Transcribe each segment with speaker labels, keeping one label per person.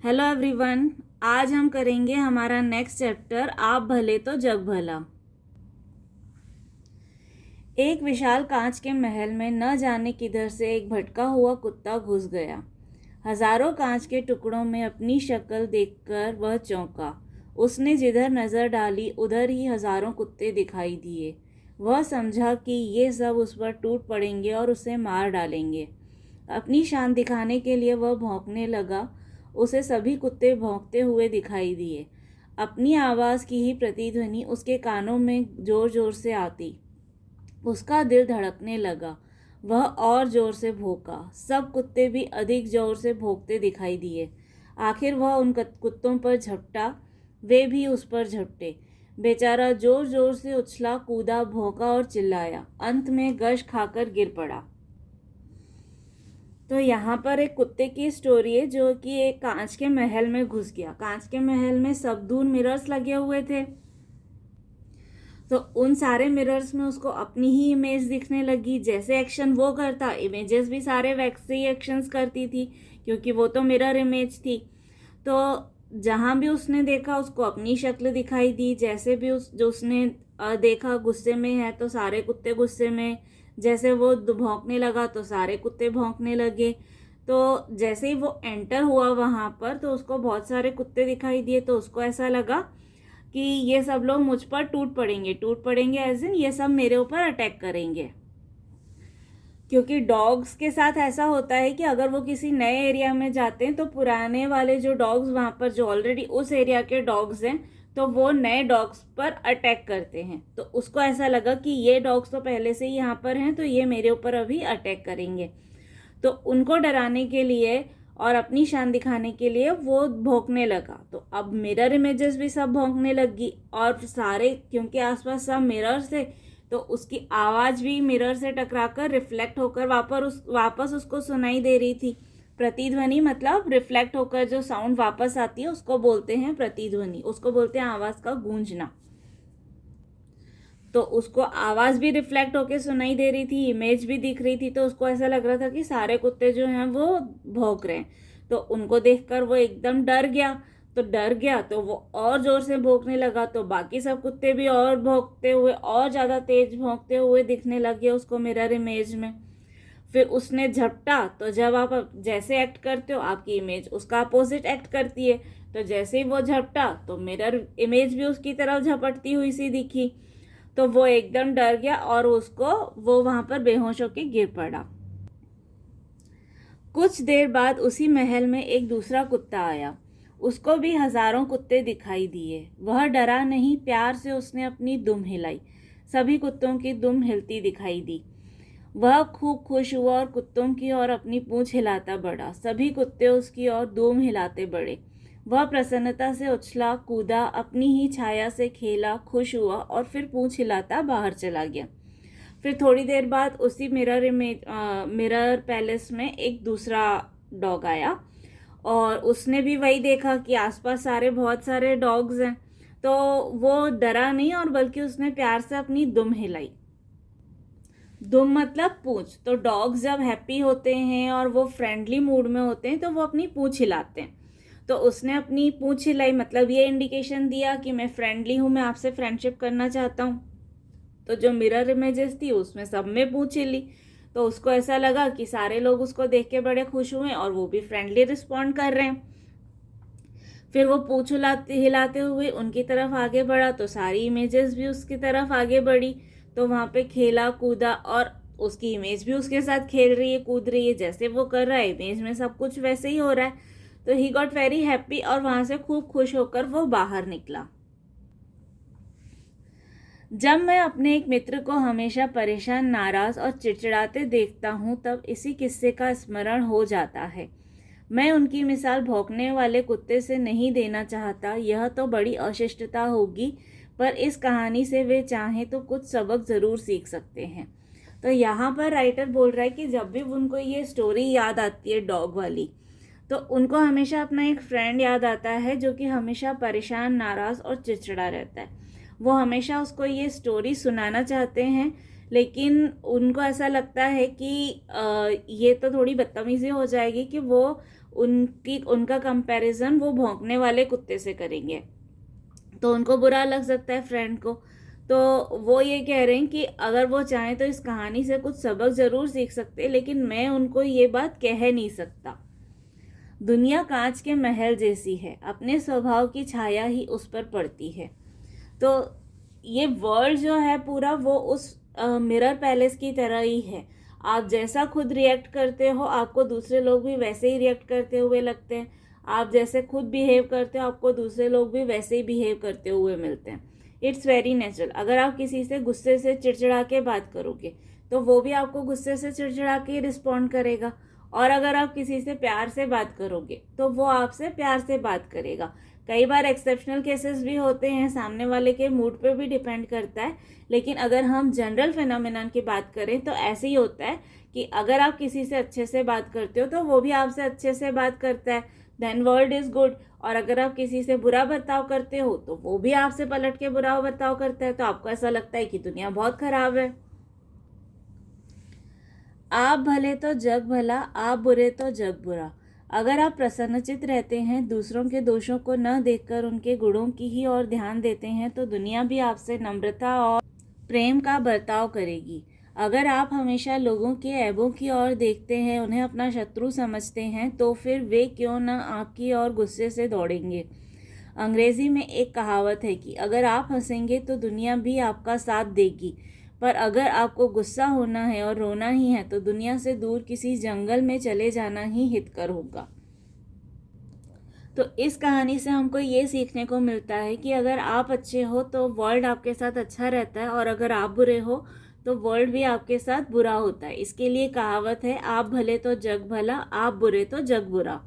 Speaker 1: Hello everyone. आज हम करेंगे हमारा नेक्स्ट चैप्टर आप भले तो जग भला। एक विशाल कांच के महल में न जाने किधर से एक भटका हुआ कुत्ता घुस गया। हजारों कांच के टुकड़ों में अपनी शक्ल देखकर वह चौंका। उसने जिधर नजर डाली उधर ही हजारों कुत्ते दिखाई दिए। वह समझा कि ये सब उस पर टूट पड़ेंगे और उसे मार डालेंगे। अपनी शान दिखाने के लिए वह भौंकने लगा। उसे सभी कुत्ते भौंकते हुए दिखाई दिए। अपनी आवाज़ की ही प्रतिध्वनि उसके कानों में जोर जोर से आती। उसका दिल धड़कने लगा। वह और जोर से भौंका। सब कुत्ते भी अधिक जोर से भौंकते दिखाई दिए। आखिर वह उन कुत्तों पर झपटा। वे भी उस पर झपटे। बेचारा जोर जोर से उछला कूदा, भौंका और चिल्लाया। अंत में गश खाकर गिर पड़ा। तो यहाँ पर एक कुत्ते की स्टोरी है जो कि एक कांच के महल में घुस गया। कांच के महल में सब दूर मिरर्स लगे हुए थे। तो उन सारे मिरर्स में उसको अपनी ही इमेज दिखने लगी। जैसे एक्शन वो करता, इमेजेस भी सारे वैसे ही एक्शंस करती थी, क्योंकि वो तो मिरर इमेज थी। तो जहाँ भी उसने देखा उसको अपनी शक्ल दिखाई दी। जैसे भी उसने देखा गुस्से में है तो सारे कुत्ते गुस्से में। जैसे वो भौंकने लगा तो सारे कुत्ते भौंकने लगे। तो जैसे ही वो एंटर हुआ वहाँ पर तो उसको बहुत सारे कुत्ते दिखाई दिए। तो उसको ऐसा लगा कि ये सब लोग मुझ पर टूट पड़ेंगे एज इन ये सब मेरे ऊपर अटैक करेंगे। क्योंकि डॉग्स के साथ ऐसा होता है कि अगर वो किसी नए एरिया में जाते हैं तो पुराने वाले जो डॉग्स वहाँ पर जो ऑलरेडी उस एरिया के डॉग्स हैं तो वो नए डॉग्स पर अटैक करते हैं। तो उसको ऐसा लगा कि ये डॉग्स तो पहले से ही यहाँ पर हैं तो ये मेरे ऊपर अभी अटैक करेंगे। तो उनको डराने के लिए और अपनी शान दिखाने के लिए वो भौंकने लगा। तो अब मिरर इमेजेस भी सब भौंकने लगी और सारे, क्योंकि आसपास सब मिरर्स थे तो उसकी आवाज़ भी मिरर से टकराकर रिफ्लेक्ट होकर वापस उसको सुनाई दे रही थी। प्रतिध्वनि मतलब रिफ्लेक्ट होकर जो साउंड वापस आती है उसको बोलते हैं प्रतिध्वनि। उसको बोलते हैं आवाज़ का गूंजना। तो उसको आवाज़ भी रिफ्लेक्ट होके सुनाई दे रही थी, इमेज भी दिख रही थी। तो उसको ऐसा लग रहा था कि सारे कुत्ते जो हैं वो भौंक रहे हैं। तो उनको देखकर वो एकदम डर गया तो वो और जोर से भौंकने लगा। तो बाकी सब कुत्ते भी और भौंकते हुए और ज़्यादा तेज भौंकते हुए दिखने लगे उसको मिरर इमेज में। फिर उसने झपटा। तो जब आप जैसे एक्ट करते हो आपकी इमेज उसका अपोजिट एक्ट करती है। तो जैसे ही वो झपटा तो मिरर इमेज भी उसकी तरफ झपटती हुई सी दिखी। तो वो एकदम डर गया और वो वहां पर बेहोश होकर गिर पड़ा। कुछ देर बाद उसी महल में एक दूसरा कुत्ता आया। उसको भी हजारों कुत्ते दिखाई दिए। वह डरा नहीं, प्यार से उसने अपनी दुम हिलाई। सभी कुत्तों की दुम हिलती दिखाई दी। वह खूब खुश हुआ और कुत्तों की ओर अपनी पूंछ हिलाता बढ़ा। सभी कुत्ते उसकी ओर दुम हिलाते बढ़े। वह प्रसन्नता से उछला कूदा, अपनी ही छाया से खेला, खुश हुआ और फिर पूंछ हिलाता बाहर चला गया। फिर थोड़ी देर बाद उसी मिरर पैलेस में एक दूसरा डॉग आया और उसने भी वही देखा कि आसपास बहुत सारे डॉग्स हैं। तो वो डरा नहीं और बल्कि उसने प्यार से अपनी दुम हिलाई। दुम मतलब पूंछ। तो डॉग्स जब हैप्पी होते हैं और वो फ्रेंडली मूड में होते हैं तो वो अपनी पूंछ हिलाते हैं। तो उसने अपनी पूंछ हिलाई, मतलब ये इंडिकेशन दिया कि मैं फ्रेंडली हूँ, मैं आपसे फ्रेंडशिप करना चाहता हूँ। तो जो मिरर इमेजेस थी उसमें सब में पूंछ हिली। तो उसको ऐसा लगा कि सारे लोग उसको देख के बड़े खुश हुए और वो भी फ्रेंडली रिस्पॉन्ड कर रहे हैं। फिर वो पूंछ हिलाते हुए उनकी तरफ आगे बढ़ा तो सारी इमेजेस भी उसकी तरफ आगे बढ़ी। तो वहाँ पे खेला कूदा और उसकी इमेज भी उसके साथ खेल रही है, कूद रही है। जैसे वो कर रहा है इमेज में सब कुछ वैसे ही हो रहा है। तो ही गॉट वेरी हैप्पी और वहाँ से खूब खुश होकर वो बाहर निकला। जब मैं अपने एक मित्र को हमेशा परेशान, नाराज और चिड़चिड़ाते देखता हूँ तब इसी किस्से का स्मरण हो जाता है। मैं उनकी मिसाल भौंकने वाले कुत्ते से नहीं देना चाहता, यह तो बड़ी अशिष्टता होगी, पर इस कहानी से वे चाहें तो कुछ सबक ज़रूर सीख सकते हैं। तो यहाँ पर राइटर बोल रहा है कि जब भी उनको ये स्टोरी याद आती है डॉग वाली, तो उनको हमेशा अपना एक फ्रेंड याद आता है जो कि हमेशा परेशान, नाराज़ और चिड़चिड़ा रहता है। वो हमेशा उसको ये स्टोरी सुनाना चाहते हैं, लेकिन उनको ऐसा लगता है कि ये तो थोड़ी बदतमीज़ी हो जाएगी कि वो उनका कंपैरिजन वो भौंकने वाले कुत्ते से करेंगे, तो उनको बुरा लग सकता है फ्रेंड को। तो वो ये कह रहे हैं कि अगर वो चाहें तो इस कहानी से कुछ सबक ज़रूर सीख सकते हैं, लेकिन मैं उनको ये बात कह नहीं सकता। दुनिया कांच के महल जैसी है, अपने स्वभाव की छाया ही उस पर पड़ती है। तो ये वर्ल्ड जो है पूरा वो उस मिरर पैलेस की तरह ही है। आप जैसा खुद रिएक्ट करते हो आपको दूसरे लोग भी वैसे ही रिएक्ट करते हुए लगते हैं। आप जैसे खुद बिहेव करते हो आपको दूसरे लोग भी वैसे ही बिहेव करते हुए मिलते हैं। It's very natural. अगर आप किसी से गुस्से से चिड़चिड़ा के बात करोगे तो वो भी आपको गुस्से से चिड़चिड़ा के रिस्पॉन्ड करेगा, और अगर आप किसी से प्यार से बात करोगे तो वो आपसे प्यार से बात करेगा। कई बार एक्सेप्शनल केसेस भी होते हैं, सामने वाले के मूड पे भी डिपेंड करता है, लेकिन अगर हम जनरल फिनोमेनन की बात करें तो ऐसे ही होता है कि अगर आप किसी से अच्छे से बात करते हो तो वो भी आपसे अच्छे से बात करता है, देन वर्ल्ड इज गुड। और अगर आप किसी से बुरा बर्ताव करते हो तो वो भी आपसे पलट के बुरा बर्ताव करता है, तो आपको ऐसा लगता है कि दुनिया बहुत खराब है। आप भले तो जग भला, आप बुरे तो जग बुरा। अगर आप प्रसन्नचित रहते हैं, दूसरों के दोषों को न देखकर उनके गुणों की ही ओर ध्यान देते हैं, तो दुनिया भी आपसे नम्रता और प्रेम का बर्ताव करेगी। अगर आप हमेशा लोगों के ऐबों की ओर देखते हैं, उन्हें अपना शत्रु समझते हैं, तो फिर वे क्यों न आपकी ओर गुस्से से दौड़ेंगे। अंग्रेजी में एक कहावत है कि अगर आप हंसेंगे तो दुनिया भी आपका साथ देगी, पर अगर आपको गुस्सा होना है और रोना ही है तो दुनिया से दूर किसी जंगल में चले जाना ही हितकर होगा। तो इस कहानी से हमको ये सीखने को मिलता है कि अगर आप अच्छे हो तो वर्ल्ड आपके साथ अच्छा रहता है, और अगर आप बुरे हो तो वर्ल्ड भी आपके साथ बुरा होता है। इसके लिए कहावत है, आप भले तो जग भला, आप बुरे तो जग बुरा।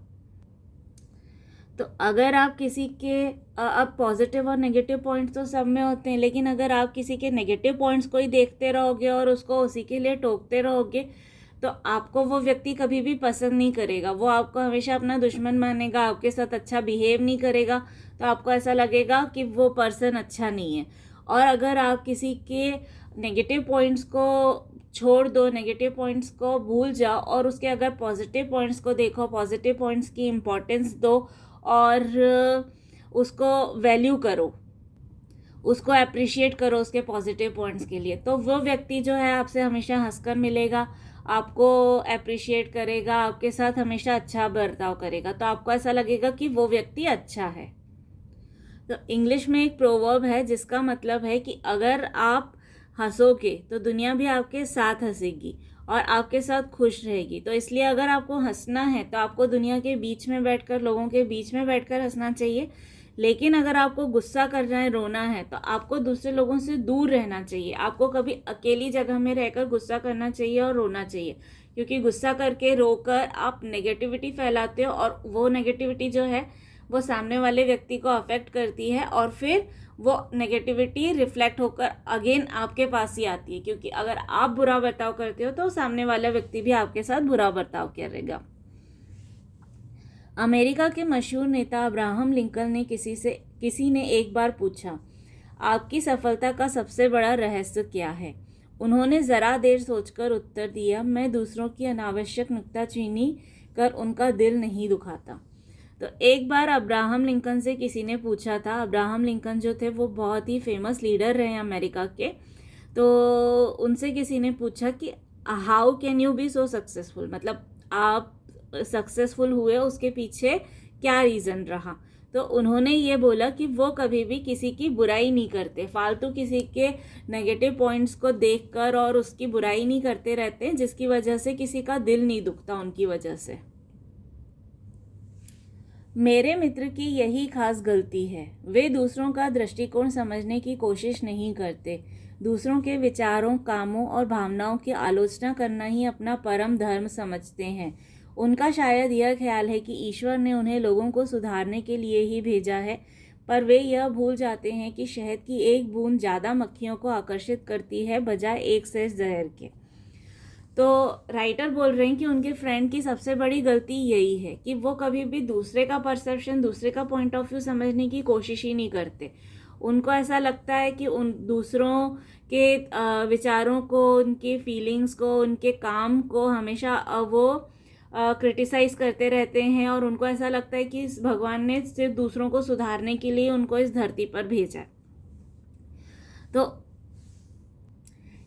Speaker 1: तो अगर आप किसी के अब पॉजिटिव और नेगेटिव पॉइंट्स तो सब में होते हैं, लेकिन अगर आप किसी के नेगेटिव पॉइंट्स को ही देखते रहोगे और उसको उसी के लिए टोकते रहोगे तो आपको वो व्यक्ति कभी भी पसंद नहीं करेगा। वो आपको हमेशा अपना दुश्मन मानेगा, आपके साथ अच्छा बिहेव नहीं करेगा, तो आपको ऐसा लगेगा कि वो पर्सन अच्छा नहीं है। और अगर आप किसी के नेगेटिव पॉइंट्स को छोड़ दो, नेगेटिव पॉइंट्स को भूल जाओ और उसके अगर पॉजिटिव पॉइंट्स को देखो, पॉजिटिव पॉइंट्स की इम्पोर्टेंस दो और उसको वैल्यू करो, उसको अप्रिशिएट करो उसके पॉजिटिव पॉइंट्स के लिए, तो वो व्यक्ति जो है आपसे हमेशा हंसकर मिलेगा, आपको अप्रिशिएट करेगा, आपके साथ हमेशा अच्छा बर्ताव करेगा, तो आपको ऐसा लगेगा कि वो व्यक्ति अच्छा है। तो इंग्लिश में एक प्रोवर्ब है जिसका मतलब है कि अगर आप हंसोगे तो दुनिया भी आपके साथ हंसेगी और आपके साथ खुश रहेगी। तो इसलिए अगर आपको हंसना है तो आपको दुनिया के बीच में बैठकर, लोगों के बीच में बैठकर हंसना चाहिए। लेकिन अगर आपको गुस्सा करना है, रोना है, तो आपको दूसरे लोगों से दूर रहना चाहिए। आपको कभी अकेली जगह में रहकर गुस्सा करना चाहिए और रोना चाहिए, क्योंकि गुस्सा करके रोकर आप नेगेटिविटी फैलाते हो और वो नेगेटिविटी जो है वो सामने वाले व्यक्ति को अफेक्ट करती है और फिर वो नेगेटिविटी रिफ्लेक्ट होकर अगेन आपके पास ही आती है, क्योंकि अगर आप बुरा बर्ताव करते हो तो सामने वाला व्यक्ति भी आपके साथ बुरा बर्ताव करेगा। अमेरिका के मशहूर नेता अब्राहम लिंकन ने किसी ने एक बार पूछा, आपकी सफलता का सबसे बड़ा रहस्य क्या है? उन्होंने ज़रा देर सोचकर उत्तर दिया, मैं दूसरों की अनावश्यक नुक्ताचीनी कर उनका दिल नहीं दुखाता। तो एक बार अब्राहम लिंकन से किसी ने पूछा था, अब्राहम लिंकन जो थे वो बहुत ही फेमस लीडर रहे अमेरिका के, तो उनसे किसी ने पूछा कि how can you be so successful, मतलब आप सक्सेसफुल हुए उसके पीछे क्या रीज़न रहा? तो उन्होंने ये बोला कि वो कभी भी किसी की बुराई नहीं करते, फालतू किसी के नेगेटिव पॉइंट्स को देखकर और उसकी बुराई नहीं करते रहते हैं, जिसकी वजह से किसी का दिल नहीं दुखता उनकी वजह से। मेरे मित्र की यही खास गलती है, वे दूसरों का दृष्टिकोण समझने की कोशिश नहीं करते। दूसरों के विचारों, कामों और भावनाओं की आलोचना करना ही अपना परम धर्म समझते हैं। उनका शायद यह ख्याल है कि ईश्वर ने उन्हें लोगों को सुधारने के लिए ही भेजा है, पर वे यह भूल जाते हैं कि शहद की एक बूंद ज़्यादा मक्खियों को आकर्षित करती है बजाय एक सेर जहर के। तो राइटर बोल रहे हैं कि उनके फ्रेंड की सबसे बड़ी गलती यही है कि वो कभी भी दूसरे का परसेप्शन, दूसरे का पॉइंट ऑफ व्यू समझने की कोशिश ही नहीं करते। उनको ऐसा लगता है कि उन दूसरों के विचारों को, उनके फीलिंग्स को, उनके काम को हमेशा वो क्रिटिसाइज करते रहते हैं और उनको ऐसा लगता है कि इस भगवान ने सिर्फ दूसरों को सुधारने के लिए उनको इस धरती पर भेजा है। तो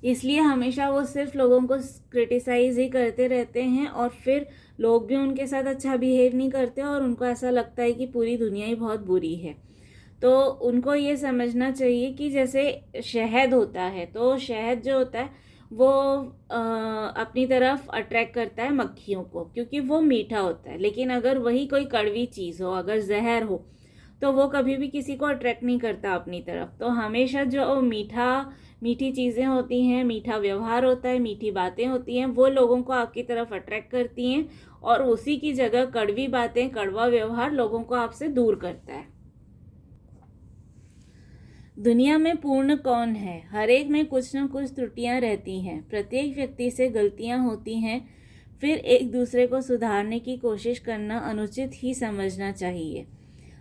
Speaker 1: इसलिए हमेशा वो सिर्फ लोगों को क्रिटिसाइज ही करते रहते हैं और फिर लोग भी उनके साथ अच्छा बिहेव नहीं करते और उनको ऐसा लगता है कि पूरी दुनिया ही बहुत बुरी है। तो उनको ये समझना चाहिए कि जैसे शहद होता है, तो शहद जो होता है वो अपनी तरफ अट्रैक्ट करता है मक्खियों को, क्योंकि वो मीठा होता है। लेकिन अगर वही कोई कड़वी चीज़ हो, अगर जहर हो, तो वो कभी भी किसी को अट्रैक्ट नहीं करता अपनी तरफ। तो हमेशा जो मीठी चीज़ें होती हैं, मीठा व्यवहार होता है, मीठी बातें होती हैं, वो लोगों को आपकी तरफ अट्रैक्ट करती हैं और उसी की जगह कड़वी बातें, कड़वा व्यवहार लोगों को आपसे दूर करता है। दुनिया में पूर्ण कौन है? हर एक में कुछ न कुछ त्रुटियां रहती हैं। प्रत्येक व्यक्ति से गलतियां होती हैं। फिर एक दूसरे को सुधारने की कोशिश करना अनुचित ही समझना चाहिए।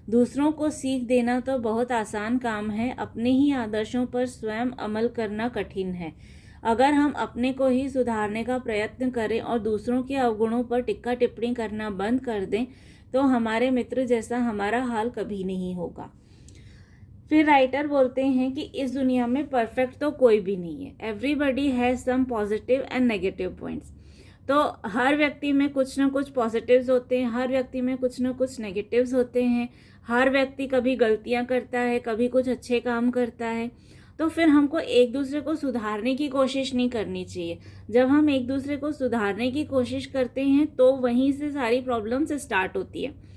Speaker 1: दूसरों को सीख देना तो बहुत आसान काम है, अपने ही आदर्शों पर स्वयं अमल करना कठिन है। अगर हम अपने को ही सुधारने का प्रयत्न करें और दूसरों के अवगुणों पर टिक्का टिप्पणी करना बंद कर दें, तो हमारे मित्र जैसा हमारा हाल कभी नहीं होगा। फिर राइटर बोलते हैं कि इस दुनिया में परफेक्ट तो कोई भी नहीं है। Everybody has some positive and negative points. तो हर व्यक्ति में कुछ ना कुछ पॉजिटिव्स होते हैं, हर व्यक्ति में कुछ ना कुछ नेगेटिव्स होते हैं। हर व्यक्ति कभी गलतियां करता है, कभी कुछ अच्छे काम करता है। तो फिर हमको एक दूसरे को सुधारने की कोशिश नहीं करनी चाहिए। जब हम एक दूसरे को सुधारने की कोशिश करते हैं तो वहीं से सारी प्रॉब्लम्स स्टार्ट होती है।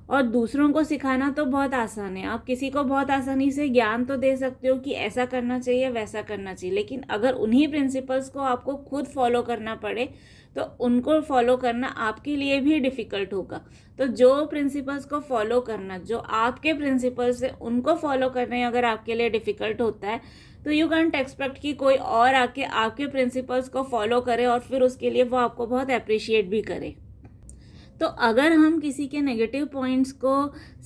Speaker 1: और दूसरों को सिखाना तो बहुत आसान है। आप किसी को बहुत आसानी से ज्ञान तो दे सकते हो कि ऐसा करना चाहिए, वैसा करना चाहिए, लेकिन अगर उन्हीं प्रिंसिपल्स को आपको खुद फॉलो करना पड़े तो उनको फॉलो करना आपके लिए भी डिफ़िकल्ट होगा। तो जो प्रिंसिपल्स को फॉलो करना, जो आपके प्रिंसिपल्स है, उनको फॉलो करने अगर आपके लिए डिफ़िकल्ट होता है तो यू कैंट एक्सपेक्ट कि कोई और आके आपके प्रिंसिपल्स को फॉलो करे और फिर उसके लिए वो आपको बहुत अप्रिशिएट भी करे। तो अगर हम किसी के नेगेटिव पॉइंट्स को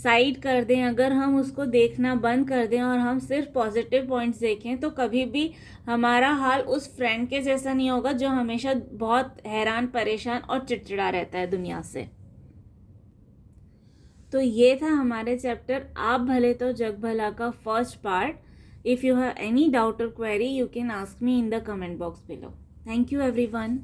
Speaker 1: साइड कर दें, अगर हम उसको देखना बंद कर दें और हम सिर्फ पॉजिटिव पॉइंट्स देखें, तो कभी भी हमारा हाल उस फ्रेंड के जैसा नहीं होगा जो हमेशा बहुत हैरान, परेशान और चिड़चिड़ा रहता है दुनिया से। तो ये था हमारे चैप्टर आप भले तो जग भला का first part. If you have any doubt और query, you can ask me in the comment box below. Thank you everyone.